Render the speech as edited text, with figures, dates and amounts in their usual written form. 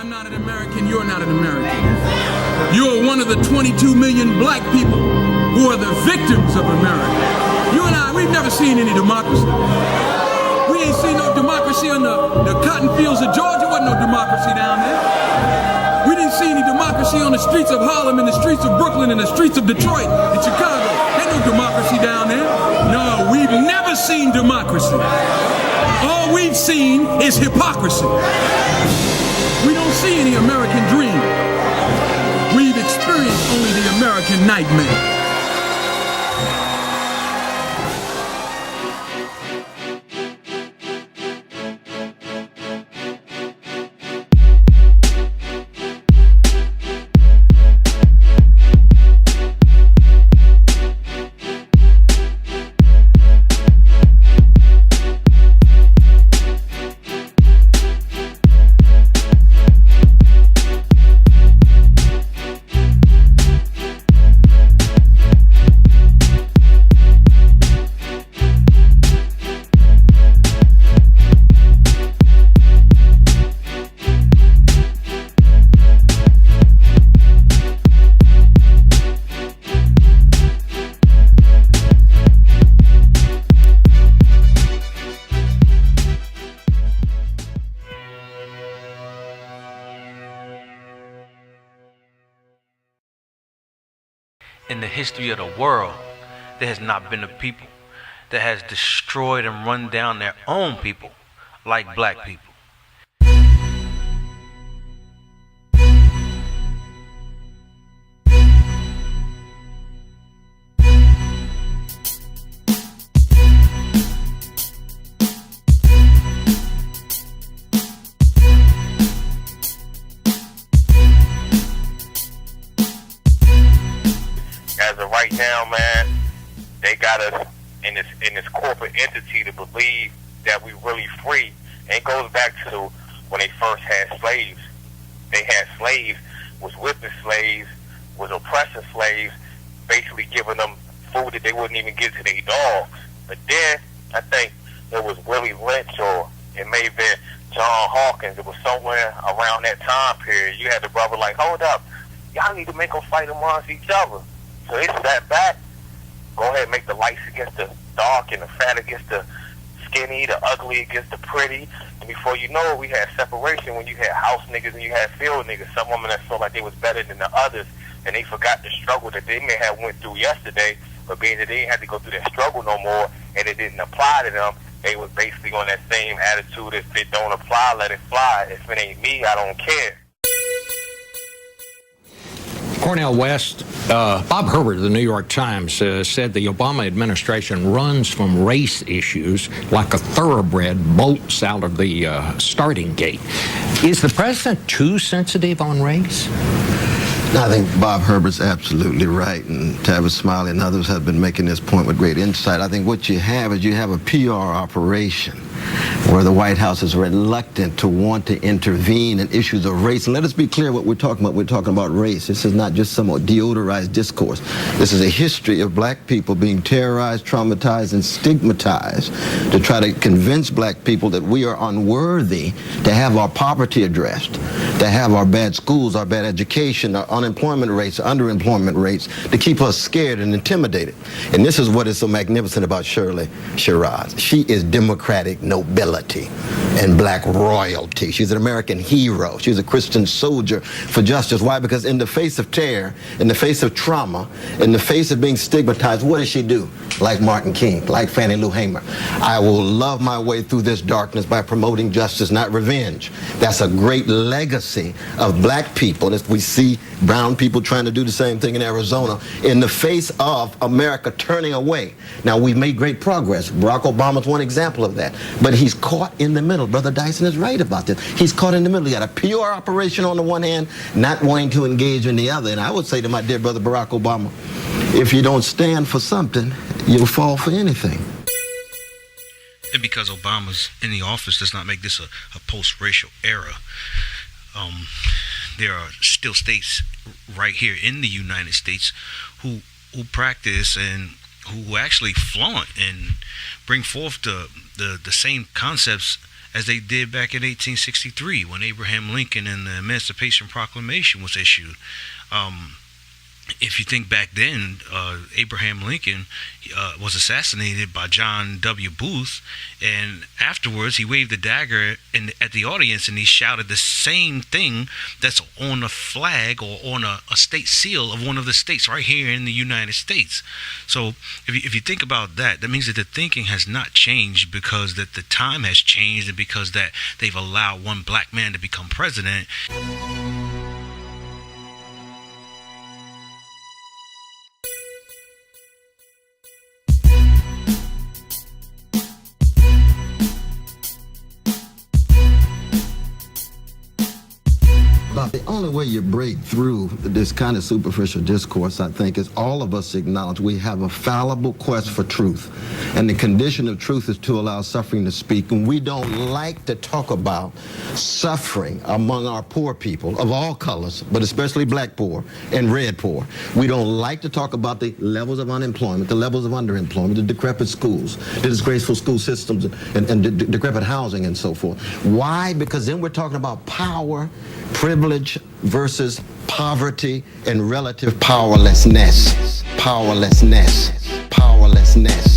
I'm not an American, you're not an American. You're one of the 22 million black people who are the victims of America. You and I, we've never seen any democracy. We ain't seen no democracy on the cotton fields of Georgia. Wasn't no democracy down there. We didn't see any democracy on the streets of Harlem, in the streets of Brooklyn, in the streets of Detroit, and Chicago. Ain't no democracy down there. No, we've never seen democracy. All we've seen is hypocrisy. We don't see any American dream. We've experienced only the American nightmare. In the history of the world, there has not been a people that has destroyed and run down their own people like black people. As of right now, man, they got us in this corporate entity to believe that we really free. And it goes back to when they first had slaves. They had slaves, was whipping slaves, was oppressing slaves, basically giving them food that they wouldn't even give to their dogs. But then, I think it was Willie Lynch, or it may have been John Hawkins. It was somewhere around that time period. You had the brother like, hold up, y'all need to make them fight amongst each other. So they sat back, go ahead and make the lights against the dark and the fat against the skinny, the ugly against the pretty. And before you know it, we had separation when you had house niggas and you had field niggas. Some women that felt like they was better than the others, and they forgot the struggle that they may have went through yesterday, but being that they didn't have to go through that struggle no more and it didn't apply to them, they was basically on that same attitude: if it don't apply, let it fly. If it ain't me, I don't care. Cornel West, Bob Herbert of the New York Times said the Obama administration runs from race issues like a thoroughbred bolts out of the starting gate. Is the president too sensitive on race? I think Bob Herbert's absolutely right, and Tavis Smiley and others have been making this point with great insight. I think what you have is you have a PR operation where the White House is reluctant to want to intervene in issues of race. And let us be clear what we're talking about. We're talking about race. This is not just somewhat deodorized discourse. This is a history of black people being terrorized, traumatized, and stigmatized to try to convince black people that we are unworthy to have our poverty addressed, to have our bad schools, our bad education, our unemployment rates, underemployment rates, to keep us scared and intimidated. And this is what is so magnificent about Shirley Shiraz. She is democratic nobility and black royalty. She's an American hero. She's a Christian soldier for justice. Why? Because in the face of terror, in the face of trauma, in the face of being stigmatized, what does she do? Like Martin King, like Fannie Lou Hamer. I will love my way through this darkness by promoting justice, not revenge. That's a great legacy of black people. As we see brown people trying to do the same thing in Arizona in the face of America turning away. Now, we've made great progress. Barack Obama's one example of that. But he's caught in the middle. Brother Dyson is right about this. He's caught in the middle. He got a PR operation on the one hand, not wanting to engage in the other. And I would say to my dear brother Barack Obama, if you don't stand for something, you'll fall for anything. And because Obama's in the office does not make this a post-racial era. There are still states right here in the United States who practice and who actually flaunt and bring forth the same concepts as they did back in 1863 when Abraham Lincoln and the Emancipation Proclamation was issued. If you think back then, Abraham Lincoln was assassinated by John W. Booth, and afterwards he waved the dagger at the audience and he shouted the same thing that's on a flag or on a state seal of one of the states right here in the United States. So if you think about that, that means that the thinking has not changed because that the time has changed and because that they've allowed one black man to become president. The only way you break through this kind of superficial discourse, I think, is all of us acknowledge we have a fallible quest for truth. And the condition of truth is to allow suffering to speak. And we don't like to talk about suffering among our poor people of all colors, but especially black poor and red poor. We don't like to talk about the levels of unemployment, the levels of underemployment, the decrepit schools, the disgraceful school systems, and decrepit housing and so forth. Why? Because then we're talking about power, privilege versus poverty, and relative powerlessness. Powerlessness. Powerlessness.